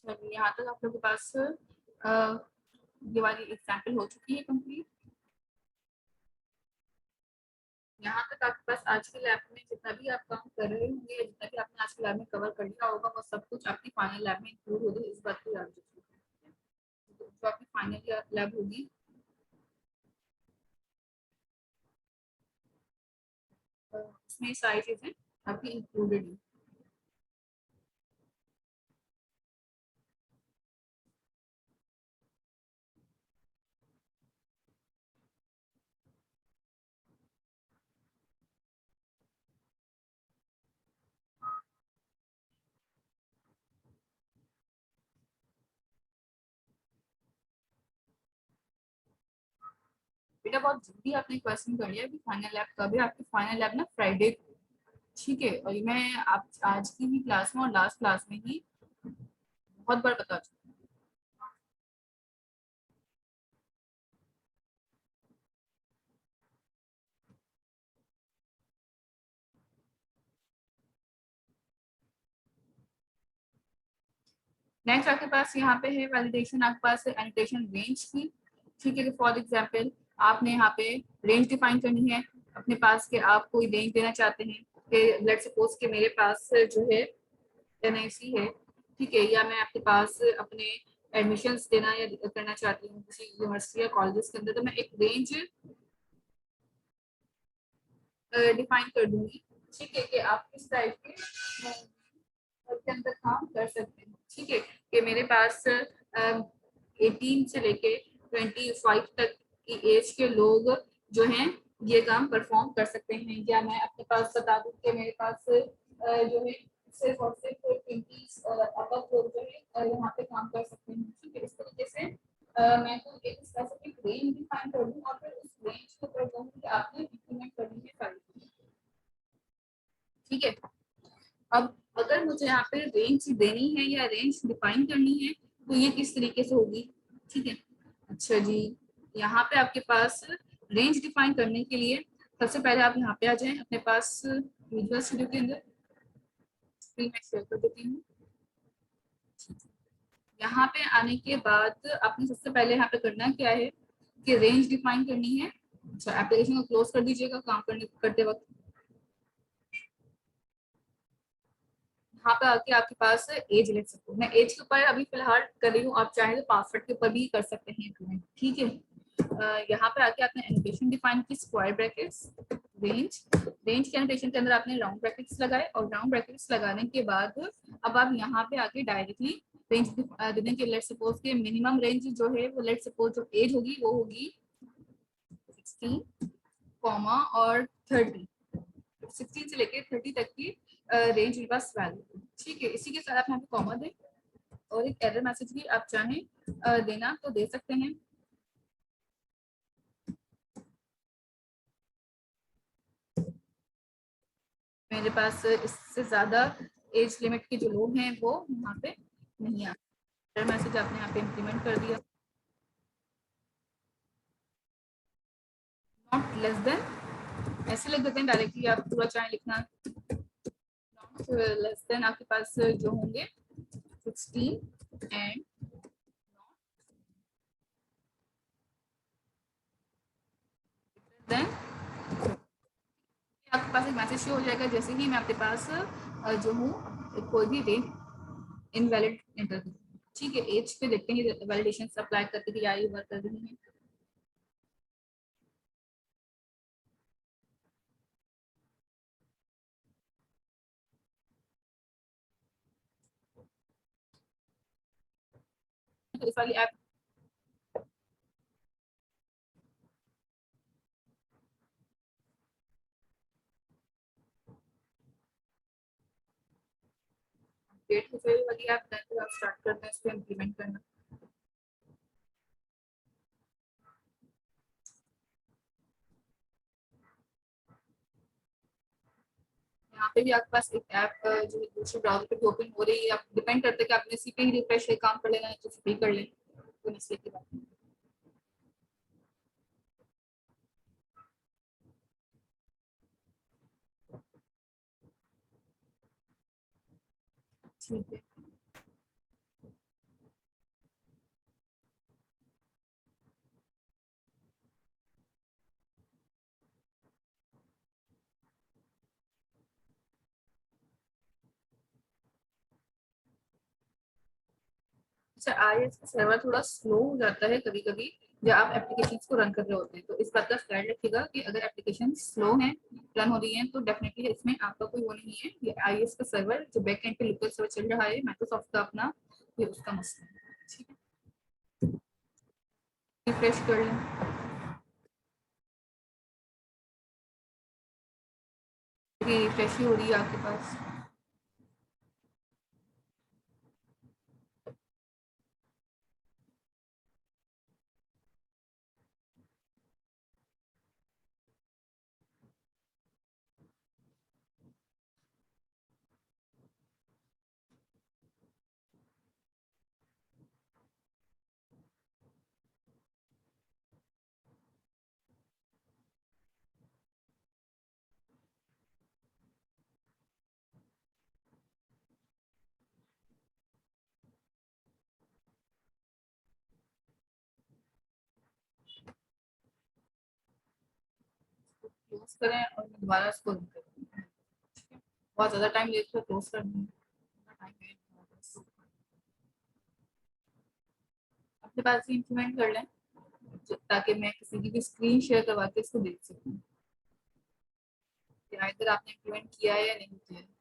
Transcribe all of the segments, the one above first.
चलिए यहाँ तक आप लोगों के पास ये वाली एग्जाम्पल हो चुकी है कंप्लीट। यहाँ तक आपके पास आज के लैब में जितना भी आप काम कर रहे होंगे, जितना भी आपने आज के लैब में कवर कर लिया होगा, वो सब कुछ आपकी फाइनल लैब में इंक्लूड होगी। इस बात को याद रखिए। जो आपकी फाइनल लैब होगी उसमें सारी चीजें आपकी इंक्लूडेड है। बेटा बहुत जल्दी आपने क्वेश्चन कर लिया कि फाइनल लैब कब है। आपकी फाइनल लैब ना फ्राइडे को, ठीक है। और मैं आप आज की ही क्लास में और लास्ट क्लास में ही बहुत बार बता चुकी हूँ। नेक्स्ट आपके पास यहाँ पे है वैलिडेशन, आपके पास है एनोटेशन रेंज की, ठीक है। फॉर एग्जांपल आपने यहाँ पे रेंज डिफाइन करनी है अपने पास के, आप कोई रेंज देना चाहते हैं कि लेट्स सपोज कि मेरे पास जो है एनआईसी है, ठीक है, या मैं आपके पास अपने एडमिशंस देना या करना चाहती हूँ किसी यूनिवर्सिटी या कॉलेजेस के अंदर, तो मैं एक रेंज डिफाइन कर दूंगी, ठीक है, कि आप किस टाइप के अंदर काम कर सकते हैं, ठीक है। कि मेरे पास 18 से लेके 25 तक की एज के लोग जो हैं ये काम परफॉर्म कर सकते हैं। या मैं अपने पास बता दूं कि मेरे पास जो है सिर्फ और सिर्फ 20 अबव लोग जो है यहाँ पे काम कर सकते हैं, ठीक है। इस तरीके से मैं तो एक स्पेसिफिक रेंज डिफाइन कर दूं और फिर उस रेंज को ऊपर कहूँ कि आपने इंप्लीमेंट करनी है सारी, ठीक है। अब अगर मुझे यहाँ पे रेंज देनी है या रेंज डिफाइन करनी है तो ये किस तरीके से होगी, ठीक है। अच्छा जी, यहाँ पे आपके पास रेंज डिफाइन करने के लिए सबसे पहले आप यहाँ पे आ जाएं अपने पास विजुअल स्टूडियो के अंदर। स्क्रीन में शेयर कर देती हूँ। यहाँ पे आने के बाद आपने सबसे पहले यहाँ पे करना क्या है कि रेंज डिफाइन करनी है। अच्छा, एप्लीकेशन को क्लोज कर दीजिएगा काम करते वक्त। यहाँ पे आके आपके पास एज लिख सकते हो। मैं एज के ऊपर अभी फिलहाल कर रही हूँ, आप चाहे तो पासवर्ड के ऊपर भी कर सकते हैं, ठीक है। यहाँ पे आके आपने एनोटेशन डिफाइन की, स्क्वायर ब्रैकेट्स, रेंज। रेंज के एनोटेशन के अंदर आपने राउंड ब्रैकेट्स लगाए और राउंड ब्रैकेट्स लगाने के बाद अब आप यहाँ पे आके डायरेक्टली रेंज देने के, लेट सपोज के मिनिमम रेंज जो है वो, लेट सपोज जो एज होगी वो होगी 16 कॉमा और 30, 16 से लेके 30 तक की रेंज मेरे पास वैल्यू, ठीक है। इसी के साथ आप यहाँ पे कॉमा दें और एक एरर मैसेज भी आप चाहें देना तो दे सकते हैं। मेरे पास इससे ज्यादा एज लिमिट के जो लोग हैं वो यहाँ पे नहीं आ, एरर मैसेज आपने यहाँ पे इम्प्लीमेंट कर दिया। नॉट लेस देन ऐसे लिख देते हैं डायरेक्टली, आप पूरा चाहे लिखना। नॉट लेस देन आपके पास जो होंगे 16 एंड देन आपके पास एक मैसेज शो हो जाएगा जैसे ही मैं आपके पास जो हूँ कोई भी रेंज इनवैलिड एंटर करूँ, ठीक है। एज पे देखते हैं वैलिडेशन अप्लाई करके कि यार ये वर्क कर रही है। तो इस वाली ऐप डेट वाली ऐप स्टार्ट करते हैं इसको इम्प्लीमेंट करना। यहाँ पे भी आपके पास एक ऐप जो दूसरे ब्राउजर पे भी ओपन हो रही है, आप डिपेंड करते हैं कि आपने इसी पे ही रिफ्रेश काम कर लेना है तो इसी पे कर लें, तो मसले की बात नहीं। ठीक है। अच्छा, आईएस का सर्वर थोड़ा स्लो हो जाता है कभी कभी जब आप एप्लीकेशंस को रन कर रहे होते हैं, तो इस बात का ख्याल रखिएगा कि अगर एप्लीकेशन स्लो हैं, रन हो रही हैं, तो डेफिनेटली इसमें आपका कोई वो नहीं है। ये आईएस का सर्वर जो बैक एंड पे लोकल सर्वर चल रहा है माइक्रोसॉफ्ट का अपना, ये उसका मसला है। ठीक है, रिफ्रेश कर लें। रिफ्रेश ही हो रही है आपके पास। क्लोज करें और मैं दोबारा इसको रन करूँ। ठीक है, बहुत ज़्यादा टाइम लेकर क्लोज करना है। अपने पास ही इम्प्लीमेंट कर लें ताकि मैं किसी की भी स्क्रीन शेयर करवा के इसको देख सकूँ कि इधर आपने इम्प्लीमेंट किया है या नहीं किया है।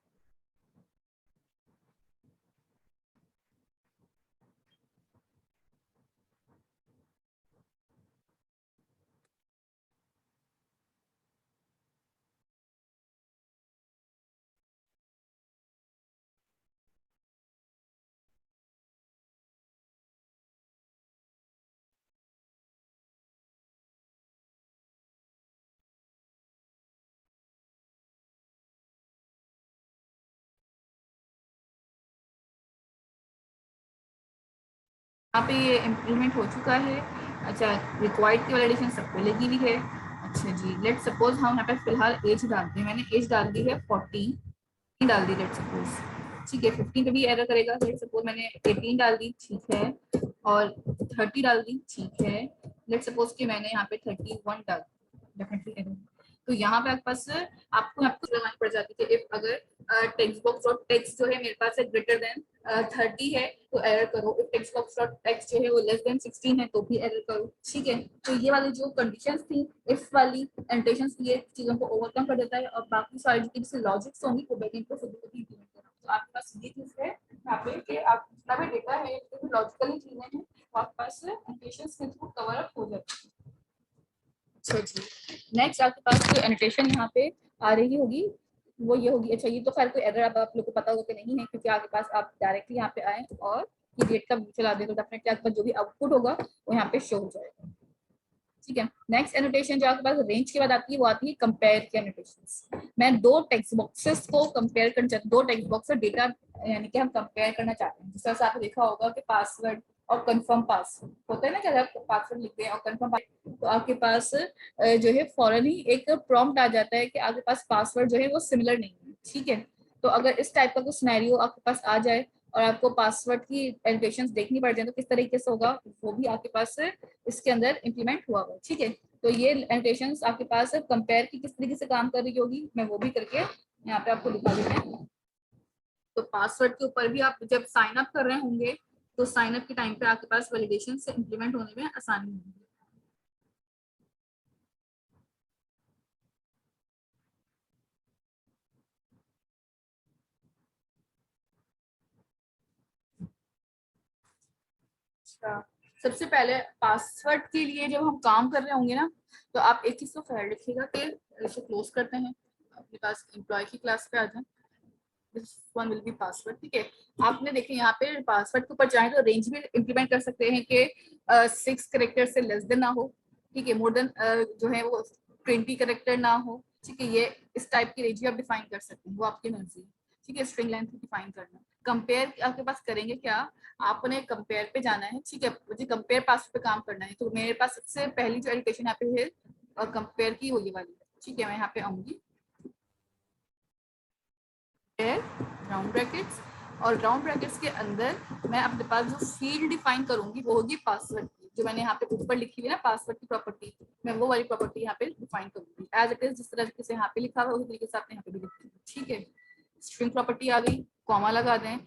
यहाँ पे ये इम्प्लीमेंट हो चुका है। अच्छा, रिक्वायर्ड की वैलिडेशन सब पे लगी हुई है। अच्छा जी, लेट सपोज हम यहाँ पे फिलहाल एज डालते हैं। मैंने एज डाल दी है 14 डाल दी लेट सपोज। ठीक है, 15 पे भी एरर करेगा। लेट सपोज मैंने 18 डाल दी, ठीक है, और 30 डाल दी, ठीक है। लेट सपोज कि मैंने यहाँ पे 31 डाल दी, डेफिनेटली एरर। तो यहाँ पे आपके पास आपको आपको लगानी पड़ जाती है इफ अगर टेक्स्ट बॉक्स डॉट टेक्स्ट जो है मेरे पास है ग्रेटर देन 30 है तो एरर करो। If text box dot text जो है वो लेस देन 16 है तो भी एरर करो। ठीक है, तो ये वाली जो कंडीशंस थी, इफ वाली एंटेशंस, ये चीजों को ओवरकम कर देता है और बाकी सारी जो लॉजिक्स होंगी वो बैकएंड को खुद भी इंप्लीमेंट करना। तो आपके पास ये चीज है यहाँ पे कि आप जितना भी डेटा है, जो भी लॉजिकली चीजें हैं, वो आपके पास एंटेशंस के थ्रू कवर अप हो जाती है। अच्छा जी, नेक्स्ट आपके पास जो एनोटेशन यहाँ पे आ रही होगी वो ये होगी। अच्छा, ये तो खैर कोई एरर अब आप लोग को पता होगा कि नहीं है, क्योंकि आपके पास आप डायरेक्टली यहाँ पे आए और पीरियड का व्यू चला दे तो डेफिनेटली आपका जो भी आउटपुट होगा वो यहाँ पे शो हो जाएगा। ठीक है, नेक्स्ट एनोटेशन जो आपके पास रेंज के बाद आती है वो आती है कंपेयर की एनोटेशंस। मैं दो टेक्स्ट बॉक्सेस को कंपेयर करना चाहती हूँ, दो टेक्स्ट बॉक्स और डेटा यानी कि हम कंपेयर करना चाहते हैं। जिस तरह से आपने देखा होगा कि पासवर्ड और कंफर्म पासवर्ड होता है ना, जब आप पासवर्ड लिखते हैं और कंफर्म, तो आपके पास जो है फौरन ही एक प्रॉम्प्ट आ जाता है कि आपके पास पासवर्ड जो है वो सिमिलर नहीं है। ठीक है, तो अगर इस टाइप का कुछ सिनेरियो आपके पास आ जाए और आपको पासवर्ड की एनोटेशंस देखनी पड़ जाए तो किस तरीके से होगा, वो भी आपके पास इसके अंदर इम्प्लीमेंट हुआ हुआ। ठीक है, तो ये एनोटेशंस आपके पास कंपेयर की किस तरीके से काम कर रही होगी मैं वो भी करके यहाँ पे आपको दिखा देते हैं। तो पासवर्ड के ऊपर भी आप जब साइन अप कर रहे होंगे तो साइन अप के टाइम पे आपके पास वैलिडेशन से इम्प्लीमेंट होने में आसानी होगी। अच्छा, सबसे पहले पासवर्ड के लिए जब हम काम कर रहे होंगे ना, तो आप एक चीज तो ख्याल रखिएगा कि इसे क्लोज करते हैं, अपने पास एम्प्लॉय की क्लास पे आ जाए। This one will be password. ठीक है, आपने देखे यहाँ पे पासवर्ड के ऊपर चाहे तो रेंज भी इम्प्लीमेंट कर सकते हैं कि 6 करेक्टर से लेस देन ना हो। ठीक है, मोर देन जो है वो 20 करेक्टर ना हो। ठीक है, ये इस टाइप की रेंज भी आप डिफाइन कर सकते हैं, वो आपकी मर्जी है। ठीक है, स्ट्रिंग लेंथ डिफाइन करना। कंपेयर आपके पास करेंगे क्या, आपने कंपेयर पे जाना है। ठीक है, मुझे कंपेयर पासवर्ड पे काम करना है, तो मेरे पास सबसे पहली जो एडिटेशन यहाँ पे है और कंपेयर की वो ये वाली है। ठीक है, मैं यहाँ पे आऊंगी राउंड ब्रैकेट्स, और राउंड ब्रैकेट्स के अंदर मैं अपने पास जो फील्ड डिफाइन करूंगी वो होगी पासवर्ड की। जो मैंने यहाँ पे ऊपर लिखी हुई है ना पासवर्ड की प्रॉपर्टी, मैं वो वाली प्रॉपर्टी यहाँ पे डिफाइन करूंगी एज इट इज, जिस तरह से यहाँ पे लिखा हुआ उसी तरीके से आपने यहाँ पे भी लिखी है। ठीक है, स्ट्रिंग प्रॉपर्टी आ गई, कॉमा लगा दें।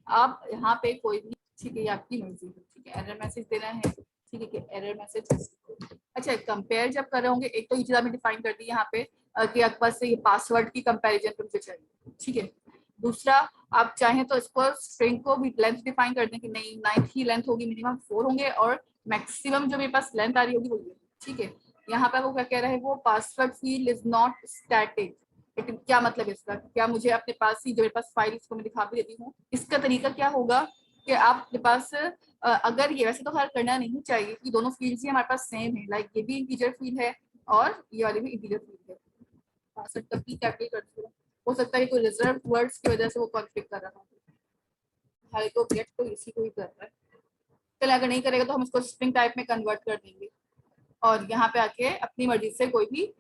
आप यहाँ पे कोई भी ठीक है, ये आपकी मर्जी है। ठीक है, एरर मैसेज देना है। ठीक है, कि एरर मैसेज। अच्छा, कंपेयर जब कर रहे होंगे, एक तो ये चीज आपने डिफाइन कर दी यहाँ पे कि आपके पास ये पासवर्ड की कंपैरिजन पे मुझे चाहिए। ठीक है, दूसरा, आप चाहें तो इसको स्ट्रिंग को भी लेंथ डिफाइन कर दें कि नहीं 9 ही लेंथ होगी, मिनिमम 4 होंगे और मैक्सिमम जो मेरे पास लेंथ आ रही होगी वो ये। ठीक है, यहाँ पे वो क्या कह रहा है, वो password field is not static. लेकिन क्या मतलब है इसका, क्या मुझे अपने पास ही जो मेरे पास फाइल, इसको मैं दिखा भी देती हूँ। इसका तरीका क्या होगा कि आपके पास अगर ये, वैसे तो हर करना नहीं चाहिए कि दोनों फील्ड्स ही हमारे पास सेम है, लाइक ये भी इंटीजर फील्ड है और ये वाली भी इंटीजर फील्ड है। पासवर्ड का की कैपिटल कर दिया, हो सकता है कोई रिजर्व वर्ड्स की वजह से वो कॉन्फ्लिक्ट कर रहा हो। हर एक ऑब्जेक्ट तो इसी को ही कर रहा है। चल, अगर नहीं करेगा तो हम इसको स्ट्रिंग टाइप में कन्वर्ट कर देंगे और यहाँ पे आके अपनी मर्जी से कोई भी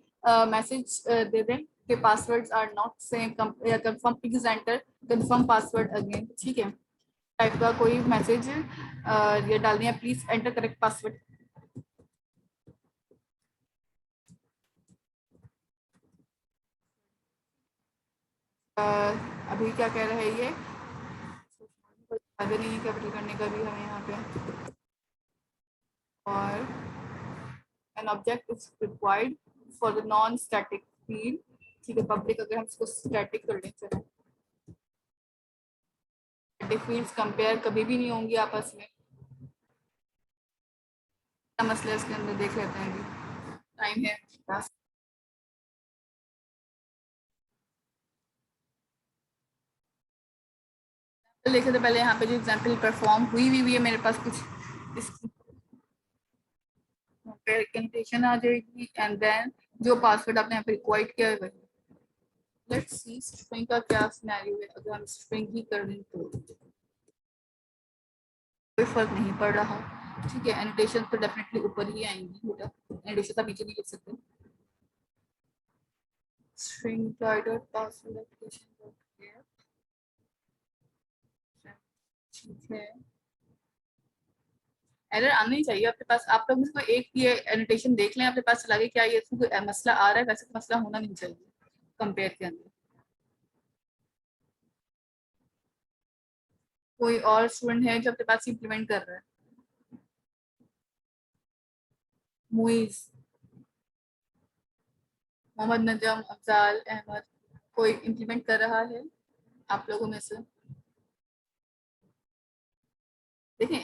मैसेज दे दें कि passwords are not same, confirm please enter confirm password again. ठीक है, टाइप का कोई मैसेज ये डाल दिया, प्लीज एंटर करेक्ट पासवर्ड। अभी क्या कह रहा है ये, फायदा नहीं है कैपिटल करने का भी हमें यहाँ पे। और an object is required for the non static field. ठीक है, पब्लिक अगर हम इसको स्टैटिक कर लेते हैं, स्टैटिक फील्ड्स कंपेयर कभी भी नहीं होंगी आपस में। क्या मसला है इसके अंदर, देख लेते हैं अभी, टाइम है पास। देखे तो पहले यहाँ पे जो एग्जाम्पल परफॉर्म हुई है मेरे पास कुछ, इसकी कंटेशन आ जाएगी एंड देन जो पासवर्ड आपने यहाँ पे रिक्वायर्ड किया है वही। लेट्स सी स्ट्रिंग का क्या सिनेरियो है, अगर हम स्ट्रिंग ही कर दें तो कोई फर्क नहीं पड़ रहा। ठीक है, एनोटेशन तो डेफिनेटली ऊपर ही आएंगी बेटा, एनोटेशन आप नीचे नहीं लिख सकते। स्ट्रिंग टाइटल पासवर्ड एप्लीकेशन, ठीक है, एरर आना ही चाहिए आपके पास। आप लोग इसको एक ये एनोटेशन देख लें आपके पास, चला गया क्या ये इसमें कोई मसला आ रहा है, वैसे तो मसला होना नहीं चाहिए कंपेयर के अंदर। कोई और स्टूडेंट है जो आपके पास इम्प्लीमेंट कर रहा है? मुइज, मोहम्मद नजम, अफजाल अहमद, कोई इम्प्लीमेंट कर रहा है आप लोगों में से? देखें,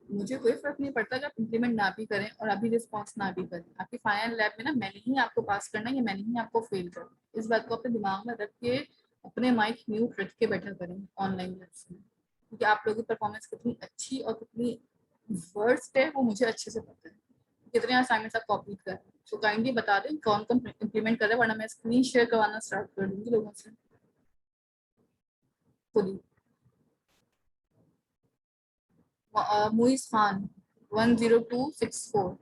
मुझे कोई फर्क नहीं पड़ता जब इम्प्लीमेंट ना भी करें और अभी रिस्पॉन्स ना भी करें। आपकी फाइनल लैब में ना मैंने ही आपको पास करना है या मैंने ही आपको फेल करना, इस बात को अपने दिमाग में रख के अपने माइक म्यूट रख के बैठा करें ऑनलाइन लैब्स में, क्योंकि आप लोगों की परफॉर्मेंस कितनी अच्छी और कितनी वर्स्ट है वो मुझे अच्छे से पता है। कितने असाइनमेंट्स आप कॉपी कर रहे हैं, तो काइंडली बता दें कौन कौन इम्प्लीमेंट कर रहे हैं, वरना मैं स्क्रीन शेयर करवाना स्टार्ट कर दूंगी लोगों से खुद ही। मुइज खान 10264,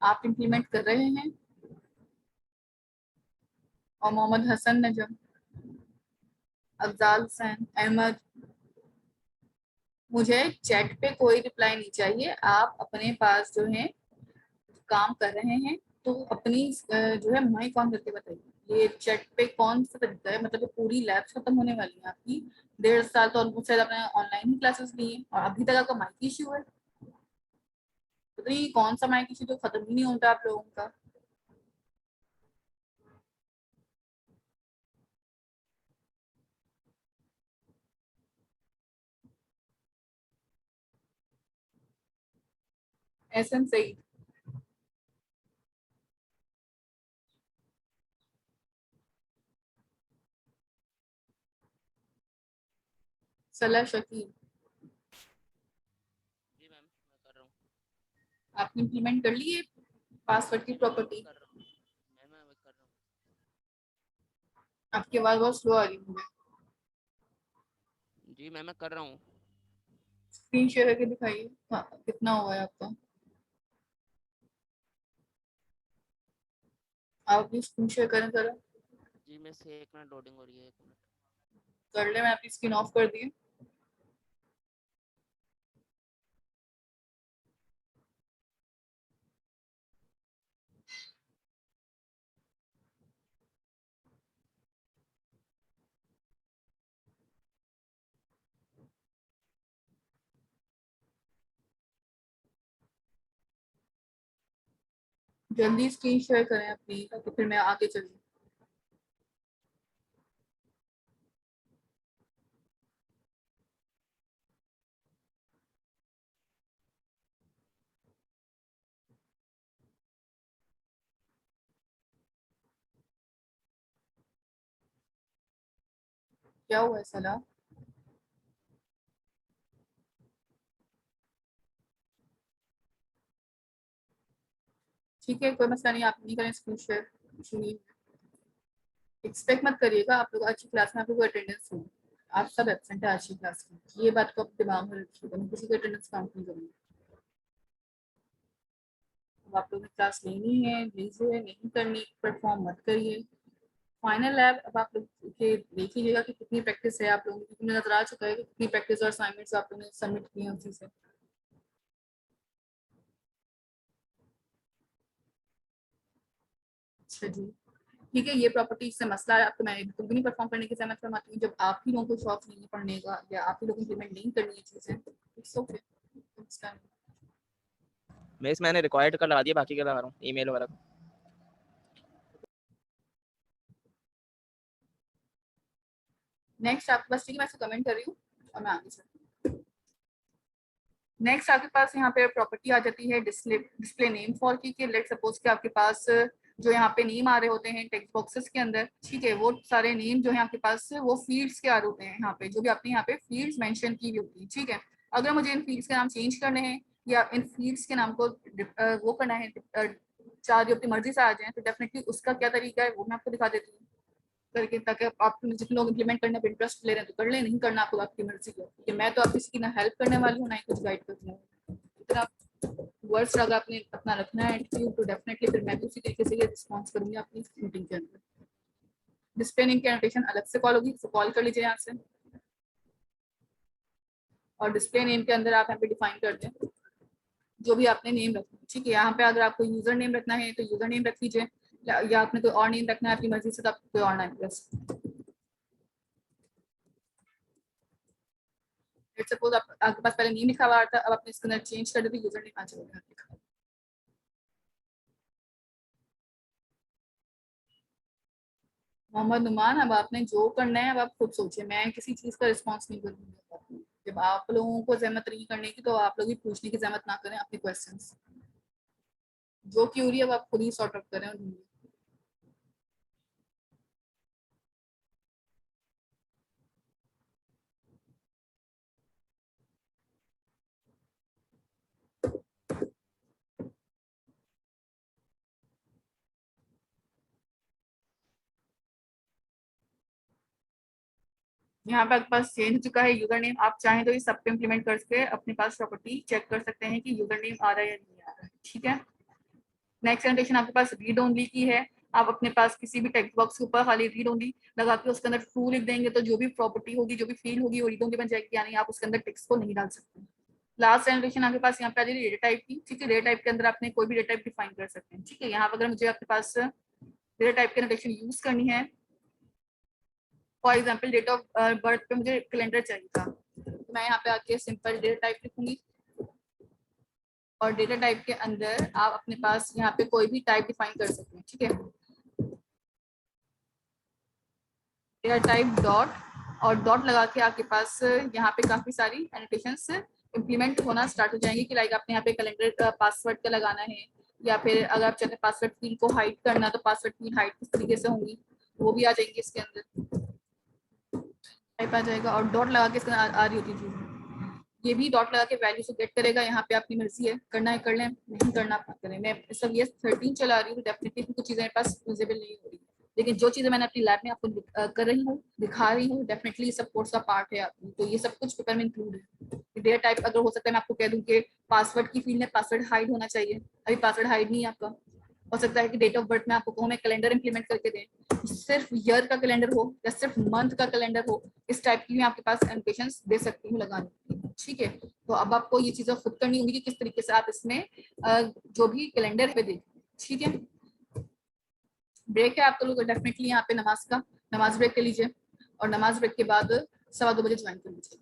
आप इम्प्लीमेंट कर रहे हैं? और मोहम्मद हसन नजम, अफजाल हुसैन अहमद, मुझे चैट पे कोई रिप्लाई नहीं चाहिए। आप अपने पास जो है काम कर रहे हैं तो अपनी जो है माइक ऑन करके बताइए। ये चैट पे कौन सा तरीका है, मतलब पूरी लैब खत्म होने वाली है आपकी, 1.5 साल तो ऑलमोस्ट शायद आपने ऑनलाइन ही क्लासेस ली हैं और अभी तक आपका माइक इश्यू है। पता नहीं कौन सा माइक इश्यू जो खत्म ही नहीं होता आप लोगों का। एहसन सही, सलाह शकील, जी मैम मैं कर रहा हूँ। आपने इम्प्लीमेंट कर ली है पासवर्ड की मैम मैं प्रॉपर्टी? कर रहा हूँ। मैं कर रहा हूँ। आपकी आवाज बहुत स्लो आ रही है मुझे। जी मैं कर रहा हूँ। स्क्रीन शेयर करके दिखाइए, हाँ, कितना हुआ है आपका? आप भी स्क्रीन शेयर करें जरा। जी मैं से 1 मिनट लोडिंग हो रही है, 1 मिनट। कर ले, मैं आपकी स्क्रीन ऑफ कर दी। जल्दी स्क्रीन शेयर करें अपनी, ताकि फिर मैं आगे चलूँ। क्या हुआ है सलाह? ठीक है, कोई मसला नहीं, आप नहीं करें स्क्रीन शेयर, कुछ नहीं। एक्सपेक्ट मत करिएगा आप लोग अच्छी क्लास में आप लोग अटेंडेंस हो। आप सब एब्सेंट है आज की क्लास में, ये बात को अपने दिमाग में रखिएगा, मैं किसी की अटेंडेंस काउंट नहीं करूँगी। अब आप लोगों ने क्लास लेनी है, लीजिए, नहीं करनी परफॉर्म मत करिए। फाइनल लैब अब आप लोग के देख लीजिएगा कि कितनी प्रैक्टिस है आप लोगों की, मुझे नजर आ चुका है कि कितनी प्रैक्टिस और असाइनमेंट्स आप लोगों ने सबमिट किए हैं उसी से। अच्छा जी, ठीक है, ये प्रॉपर्टी से मसला है, आपको मैं बिल्कुल भी नहीं परफॉर्म करने की सहमत फरमाती हूँ। जब आप ही लोगों को शौक नहीं है पढ़ने का या आप ही लोग इम्प्लीमेंट नहीं करनी है चीज़ें, इट्स ओके। मैंने रिक्वायर्ड का लगा दिया, बाकी का लगा रहा हूँ ईमेल वगैरह। नेक्स्ट आपके पास, ठीक है, मैं इसको कमेंट कर रही हूँ और मैं आगे चलती हूँ। नेक्स्ट आपके पास यहाँ पे प्रॉपर्टी आ जाती है डिस्प्ले नेम फॉर की। लेट सपोज कि आपके पास जो यहाँ पे नेम आ रहे होते हैं टेक्स्ट बॉक्सेस के अंदर, ठीक है, वो सारे नेम जो है आपके पास वो फील्ड्स के आ रहे होते हैं। यहाँ पे जो भी आपने यहाँ पे फील्ड्स मेंशन की हुई होती है, ठीक है। अगर मुझे इन फील्ड्स के नाम चेंज करने हैं या इन फील्ड्स के नाम को वो करना है, चार जो अपनी मर्जी से आ जाए, तो डेफिनेटली उसका क्या तरीका है वो मैं आपको दिखा देती हूँ करके, ताकि आप जितने लोग इम्प्लीमेंट करने पर इंटरेस्ट ले रहे हैं तो कर लें, नहीं करना आपको आपकी मर्जी है, क्योंकि मैं तो आप किसी की ना हेल्प करने वाली हूँ ना ही कुछ गाइड करने वाली हूँ। इतना वर्ड्स अगर आपने अपना रखना है एटीट्यूड, तो डेफिनेटली फिर मैं भी उसी तरीके से ये रिस्पॉन्स करूंगी अपनी मीटिंग के अंदर। डिस्प्ले नेम की एनोटेशन अलग से कॉल होगी, तो कॉल कर लीजिए यहाँ से, और डिस्प्ले नेम के अंदर आप यहाँ पे डिफाइन कर दें जो भी आपने नेम रखना है, ठीक है। यहाँ पे अगर आपको यूजर नेम रखना है तो यूजर नेम रख लीजिए, या आपने कोई और नेम रखना है अपनी मर्जी से तो आप कोई और नाम रख सकते हैं। सपोज आपके पास पहले नेम लिखा हुआ था, अब आपने इसके अंदर चेंज कर दिया, यूजर नेम आ जाएगा। मोहम्मद नुमान, अब आपने जो करना है अब आप खुद सोचिए, मैं किसी चीज का रिस्पॉन्स नहीं करूंगी। जब आप लोगों को जहमत नहीं करने की, तो आप लोग भी पूछने की जहमत ना करें अपने क्वेश्चंस। जो क्यूरी है अब आप खुद ही सॉर्ट आउट करें और ढूंढिए। यहाँ पे आपके पास चेंज हो चुका है यूजर नेम। आप चाहें तो इस सब पे इम्प्लीमेंट करके अपने पास प्रॉपर्टी चेक कर सकते हैं कि यूजर नेम आ रहा है या नहीं आ रहा है, ठीक है। नेक्स्ट जनरेशन आपके पास रीड ओनली की है। आप अपने पास किसी भी टेक्स्ट बॉक्स के ऊपर खाली रीड ओनली लगा के उसके अंदर ट्रू लिख देंगे, तो जो भी प्रॉपर्टी होगी, जो भी फील्ड होगी, वो रीड ओनली बन जाएगी, यानी आप उसके अंदर टेक्स्ट को नहीं डाल सकते। लास्ट जनरेशन आपके पास यहाँ पे आ जाएगी डेटा टाइप की, ठीक है। डेटा टाइप के अंदर आपने कोई भी डेटा टाइप डिफाइन कर सकते हैं, ठीक है। यहाँ पर अगर मुझे आपके पास डेटा टाइप की नोटेशन यूज करनी है, for example date of birth पे मुझे कैलेंडर चाहिए था, तो मैं यहाँ पे आके सिंपल डेटा टाइप लिखूंगी, और डेटा टाइप के अंदर आप अपने पास यहाँ पे कोई भी टाइप डिफाइन कर सकते हैं, ठीक है। डेटा टाइप डॉट, और डॉट लगा के आपके पास यहाँ पे काफी सारी एनोटेशंस इम्प्लीमेंट होना स्टार्ट हो जाएंगी, कि लाइक आपने यहाँ पे कैलेंडर पासवर्ड का लगाना है, या फिर अगर आप चाहते हैं पासवर्ड फील्ड को हाइड करना, तो पासवर्ड फील्ड हाइड किस तरीके से होंगी वो भी आ जाएंगी इसके अंदर, टाइप आ जाएगा। और डॉट लगा के इसके अंदर आ रही होती है, ये भी डॉट लगा के वैल्यू से गेट करेगा। यहाँ पे अपनी मर्जी है, करना है कर लें, नहीं करना आप करें। मैं सब ये 13 चला रही हूँ, डेफिनेटली कुछ चीजें मेरे पास विजिबल नहीं हो रही, लेकिन जो चीजें मैंने अपनी लैब में आपको कर रही हूँ, दिखा रही हूँ, डेफिनेटली सब कोर्स का पार्ट है आपकी, तो ये सब कुछ पेपर में इंक्लूड है। डेटा टाइप अगर हो सकता है मैं आपको कह दूँ कि पासवर्ड की फील्ड में पासवर्ड हाइड होना चाहिए, अभी पासवर्ड हाइड नहीं है आपका। हो सकता है कि डेट ऑफ बर्थ में आपको कहूँ मैं कैलेंडर इंप्लीमेंट करके दें, सिर्फ ईयर का कैलेंडर हो या सिर्फ मंथ का कैलेंडर हो, इस टाइप की मैं आपके पास एनोटेशंस दे सकती हूँ लगाने, ठीक है। तो अब आपको ये चीजें खुद करनी होंगी कि किस तरीके से आप इसमें जो भी कैलेंडर पे दें, ठीक है। ब्रेक है आप तो लोग डेफिनेटली यहाँ पे नमाज ब्रेक कर लीजिए, और नमाज ब्रेक के बाद 2:15 बजे ज्वाइन कर लीजिए।